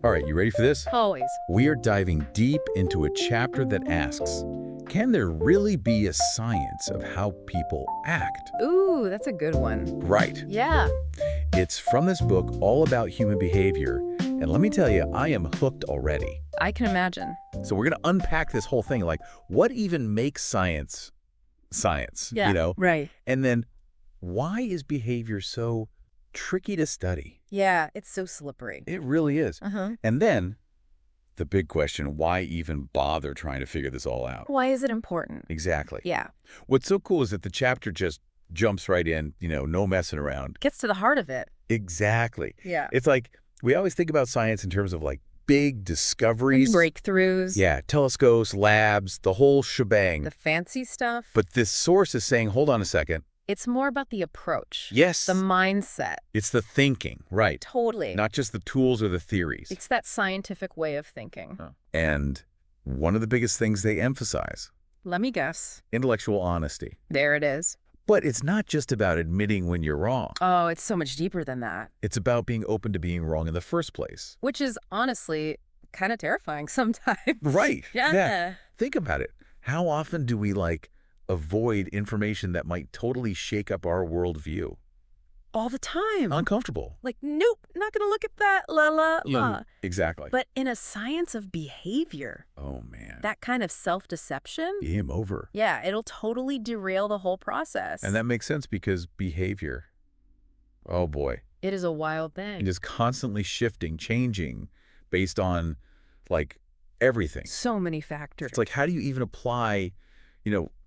All right, you ready for this? Always. We are diving deep into a chapter that asks, can there really be a science of how people act? Ooh, that's a good one. Right. Yeah. It's from this book all about human behavior, and let me tell you, I am hooked already. I can imagine. So we're going to unpack this whole thing, like what even makes science science, Right. And then why is behavior so tricky to study? Yeah, it's so slippery. It really is. Uh-huh. And then the big question, why even bother trying to figure this all out? Why is it important? Exactly. Yeah. What's so cool is that the chapter just jumps right in, no messing around. Gets to the heart of it. Exactly. Yeah. It's like we always think about science in terms of like big discoveries. Breakthroughs. Yeah, telescopes, labs, the whole shebang. The fancy stuff. But this source is saying, hold on a second. It's more about the approach. Yes. The mindset. It's the thinking, right? Totally. Not just the tools or the theories. It's that scientific way of thinking. And one of the biggest things they emphasize, Let me guess. intellectual honesty. There it is. But it's not just about admitting when you're wrong. Oh, it's so much deeper than that. It's about being open to being wrong in the first place. Which is honestly kind of terrifying sometimes. Right. Yeah. Think about it. How often do we avoid information that might totally shake up our worldview? All the time. Uncomfortable. Like, nope, not going to look at that, la. Exactly. But in a science of behavior, oh, man. that kind of self-deception, Game over. yeah, it'll totally derail the whole process. And that makes sense because behavior, oh boy, it is a wild it thing. is constantly shifting, changing based on everything. So many factors. It's like, how do you even apply,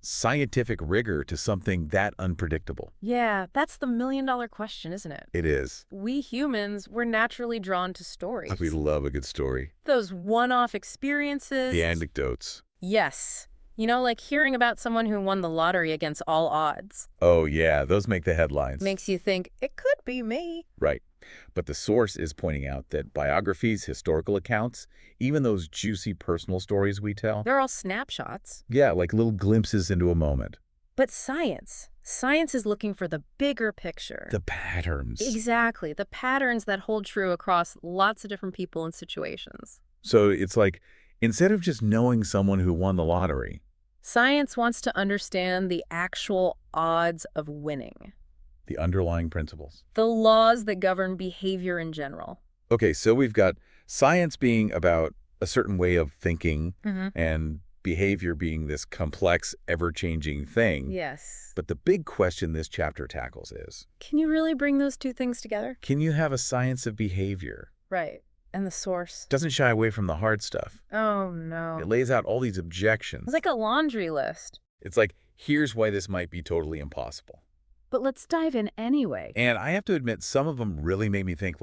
scientific rigor to something that unpredictable? Yeah, that's the million-dollar question, isn't it? It is. We humans, we're naturally drawn to stories. We love a good story. Those one-off experiences. The anecdotes. Yes. Like hearing about someone who won the lottery against all odds. Oh, yeah, those make the headlines. Makes you think, it could be me. Right. But the source is pointing out that biographies, historical accounts, even those juicy personal stories we tell, They're all snapshots. yeah, like little glimpses into a moment. But science is looking for the bigger picture. The patterns. Exactly. The patterns that hold true across lots of different people and situations. So it's like, instead of just knowing someone who won the lottery, Science wants to understand the actual odds of winning. the underlying principles. The laws that govern behavior in general. Okay, so we've got science being about a certain way of thinking and behavior being this complex, ever-changing thing. Yes. But the big question this chapter tackles is, Can you really bring those two things together? can you have a science of behavior? Right. And the source. Doesn't shy away from the hard stuff. Oh, no. It lays out all these objections. It's like a laundry list. It's like, here's why this might be totally impossible. But let's dive in anyway. And I have to admit, some of them really made me think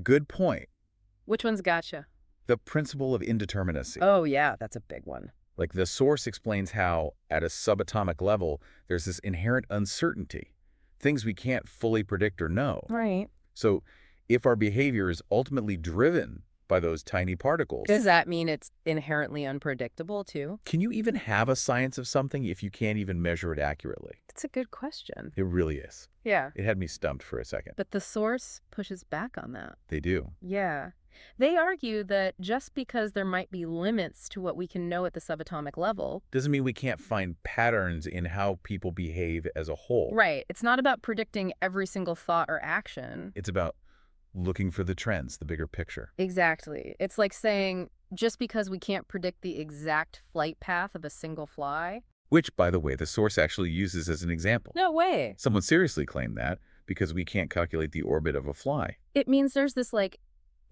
good point. Which one's gotcha? The principle of indeterminacy. Oh, yeah, that's a big one. Like the source explains how, at a subatomic level, there's this inherent uncertainty, things we can't fully predict or know. Right. So if our behavior is ultimately driven by those tiny particles, Does that mean it's inherently unpredictable, too? can you even have a science of something if you can't even measure it accurately? That's a good question. It really is. Yeah. It had me stumped for a second. But the source pushes back on that. They do. Yeah. They argue that just because there might be limits to what we can know at the subatomic level. Doesn't mean we can't find patterns in how people behave as a whole. Right. It's not about predicting every single thought or action. It's about looking for the trends, the bigger picture. Exactly. It's like saying just because we can't predict the exact flight path of a single fly. Which, by the way, the source actually uses as an example. No way. Someone seriously claimed that because we can't calculate the orbit of a fly. It means there's this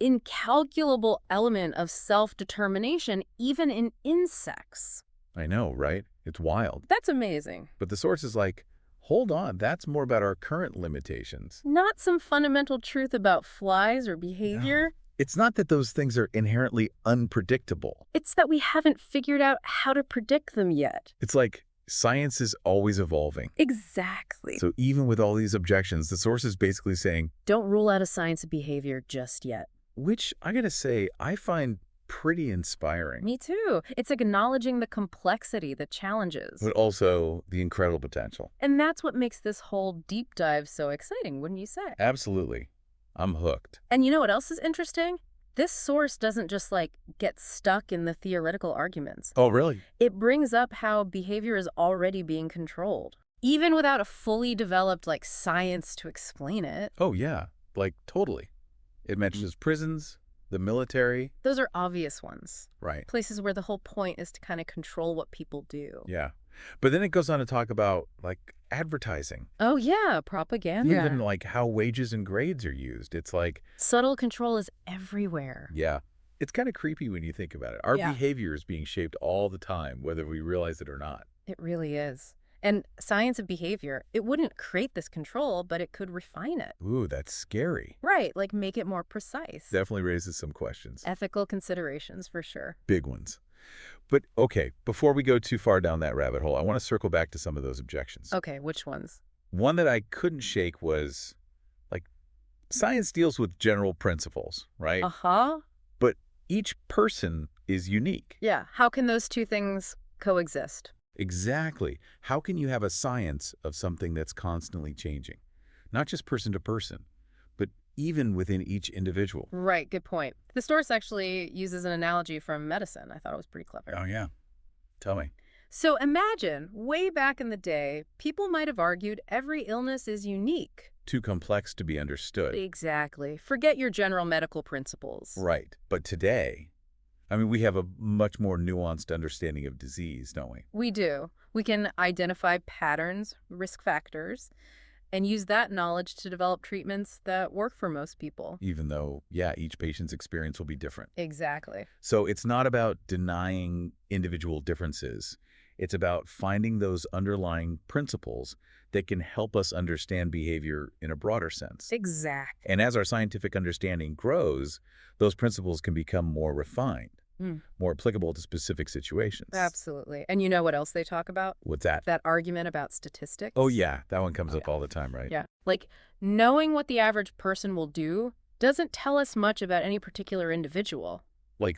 incalculable element of self-determination even in insects. I know, right? It's wild. That's amazing. But the source is like, hold on, that's more about our current limitations. Not some fundamental truth about flies or behavior. No. It's not that those things are inherently unpredictable. It's that we haven't figured out how to predict them yet. It's like science is always evolving. Exactly. So even with all these objections, the source is basically saying, don't rule out a science of behavior just yet. which I gotta say, I find pretty inspiring. Me too. It's acknowledging the complexity, the challenges. But also the incredible potential. And that's what makes this whole deep dive so exciting, wouldn't you say? Absolutely. I'm hooked. And you know what else is interesting? this source doesn't just get stuck in the theoretical arguments. Oh, really? It brings up how behavior is already being controlled, even without a fully developed science to explain it. Oh, yeah. Totally. It mentions prisons, the military. Those are obvious ones. Right. Places where the whole point is to kind of control what people do. Yeah. But then it goes on to talk about, advertising. Oh, yeah, propaganda. Even, how wages and grades are used. It's Subtle control is everywhere. yeah. It's kind of creepy when you think about it. Our Yeah. behavior is being shaped all the time, whether we realize it or not. It really is. And science of behavior, it wouldn't create this control, but it could refine it. Ooh, that's scary. Right, make it more precise. Definitely raises some questions. Ethical considerations, for sure. Big ones. But, okay, before we go too far down that rabbit hole, I want to circle back to some of those objections. Okay, which ones? One that I couldn't shake was, science deals with general principles, right? Uh-huh. But each person is unique. Yeah, how can those two things coexist? Exactly. How can you have a science of something that's constantly changing? Not just person to person, but even within each individual. Right, good point. The source actually uses an analogy from medicine. I thought it was pretty clever. Oh, yeah. Tell me. So imagine, way back in the day, people might have argued every illness is unique. Too complex to be understood. Exactly. Forget your general medical principles. Right. But today, we have a much more nuanced understanding of disease, don't we? We do. We can identify patterns, risk factors, and use that knowledge to develop treatments that work for most people. Even though, yeah, each patient's experience will be different. Exactly. So it's not about denying individual differences. It's about finding those underlying principles that can help us understand behavior in a broader sense. Exactly. And as our scientific understanding grows, those principles can become more refined, more applicable to specific situations. Absolutely. And you know what else they talk about? What's that? That argument about statistics. Oh, yeah. That one comes up all the time, right? Yeah. Knowing what the average person will do doesn't tell us much about any particular individual.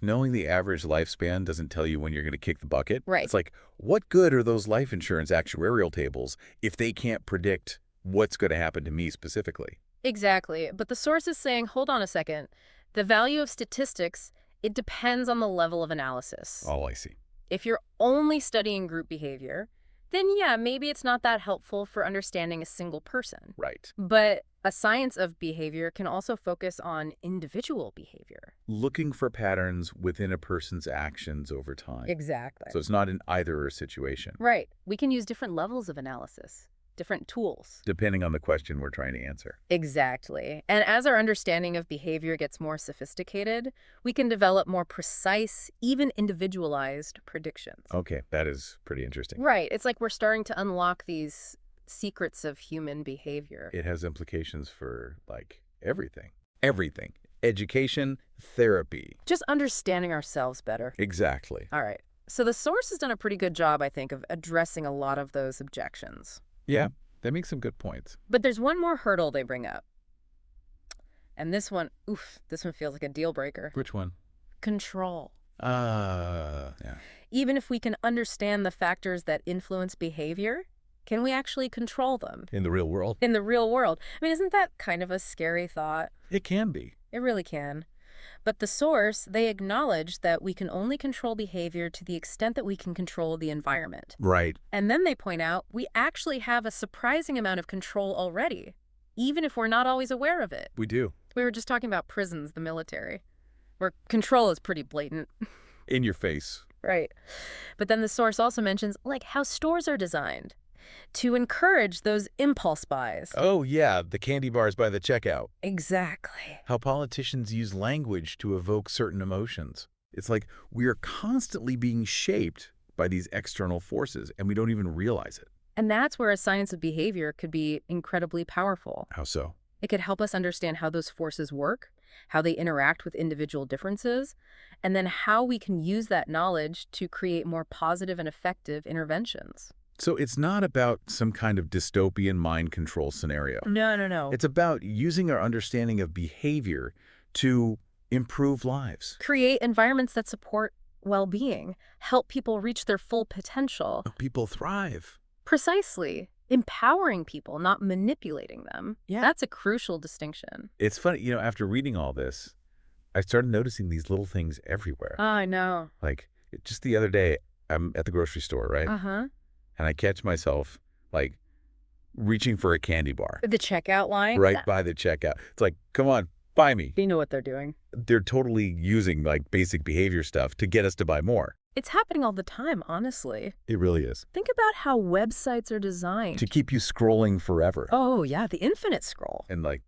Knowing the average lifespan doesn't tell you when you're going to kick the bucket. Right. It's what good are those life insurance actuarial tables if they can't predict what's going to happen to me specifically? Exactly. But the source is saying, hold on a second. The value of statistics, it depends on the level of analysis. Oh, I see. If you're only studying group behavior, then yeah, maybe it's not that helpful for understanding a single person. Right. But a science of behavior can also focus on individual behavior. Looking for patterns within a person's actions over time. Exactly. So it's not an either-or situation. Right. We can use different levels of analysis, different tools. Depending on the question we're trying to answer. Exactly. And as our understanding of behavior gets more sophisticated, we can develop more precise, even individualized predictions. Okay, that is pretty interesting. Right. It's like we're starting to unlock these secrets of human behavior. It has implications for, everything. Everything. Education, therapy. Just understanding ourselves better. Exactly. All right. So the source has done a pretty good job, I think, of addressing a lot of those objections. Yeah, they make some good points. But there's one more hurdle they bring up. And this one feels like a deal breaker. Which one? Control. Yeah. Even if we can understand the factors that influence behavior, can we actually control them? In the real world? In the real world. Isn't that kind of a scary thought? It can be. It really can. But the source, they acknowledge that we can only control behavior to the extent that we can control the environment. Right. And then they point out we actually have a surprising amount of control already, even if we're not always aware of it. We do. We were just talking about prisons, the military, where control is pretty blatant. In your face. Right. But then the source also mentions, how stores are designed to encourage those impulse buys. Oh, yeah, the candy bars by the checkout. Exactly. How politicians use language to evoke certain emotions. It's we are constantly being shaped by these external forces, and we don't even realize it. And that's where a science of behavior could be incredibly powerful. How so? It could help us understand how those forces work, how they interact with individual differences, and then how we can use that knowledge to create more positive and effective interventions. So it's not about some kind of dystopian mind control scenario. No. It's about using our understanding of behavior to improve lives. Create environments that support well-being, help people reach their full potential. Help people thrive. Precisely. Empowering people, not manipulating them. Yeah. That's a crucial distinction. It's funny, after reading all this, I started noticing these little things everywhere. I know. Like, just the other day, I'm at the grocery store, right? Uh-huh. And I catch myself, like, reaching for a candy bar The checkout line? right by the checkout. It's like, come on, buy me. You know what they're doing. They're totally using, like, basic behavior stuff to get us to buy more. It's happening all the time, honestly. It really is. Think about how websites are designed. To keep you scrolling forever. Oh, yeah, the infinite scroll. And, like,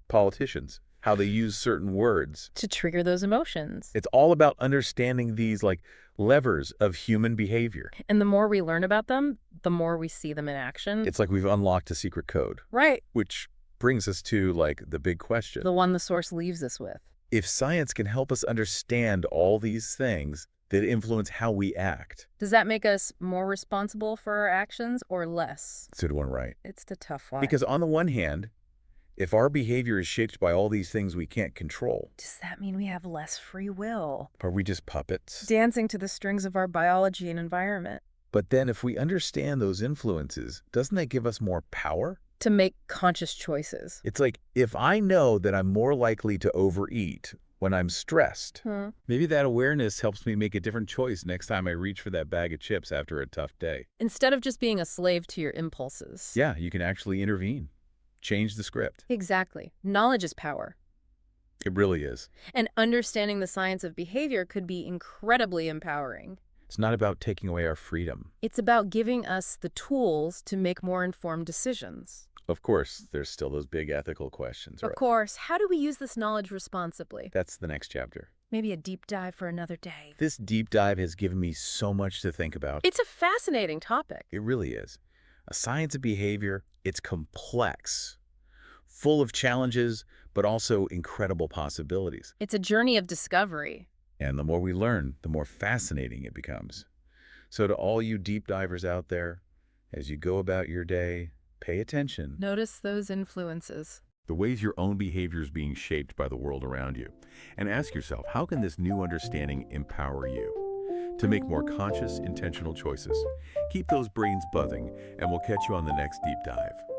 politicians, how they use certain words. To trigger those emotions. It's all about understanding these, like, levers of human behavior. And the more we learn about them, the more we see them in action. It's like we've unlocked a secret code. Right. Which brings us to, like, the big question. The one the source leaves us with. If science can help us understand all these things that influence how we act. Does that make us more responsible for our actions or less? Let's do one right. It's the tough one. Because on the one hand, if our behavior is shaped by all these things we can't control, does that mean we have less free will? are we just puppets? Dancing to the strings of our biology and environment. But then if we understand those influences, doesn't that give us more power? To make conscious choices. It's like, if I know that I'm more likely to overeat when I'm stressed, maybe that awareness helps me make a different choice next time I reach for that bag of chips after a tough day. Instead of just being a slave to your impulses. Yeah, you can actually intervene. Change the script. Exactly. Knowledge is power. It really is. And understanding the science of behavior could be incredibly empowering. It's not about taking away our freedom. It's about giving us the tools to make more informed decisions. Of course, there's still those big ethical questions, right? Of course. How do we use this knowledge responsibly? That's the next chapter. Maybe a deep dive for another day. This deep dive has given me so much to think about. It's a fascinating topic. It really is. A science of behavior, it's complex, full of challenges, but also incredible possibilities. It's a journey of discovery. And the more we learn, the more fascinating it becomes. So to all you deep divers out there, as you go about your day, pay attention. Notice those influences. The ways your own behavior is being shaped by the world around you. And ask yourself, how can this new understanding empower you to make more conscious, intentional choices? Keep those brains buzzing, and we'll catch you on the next deep dive.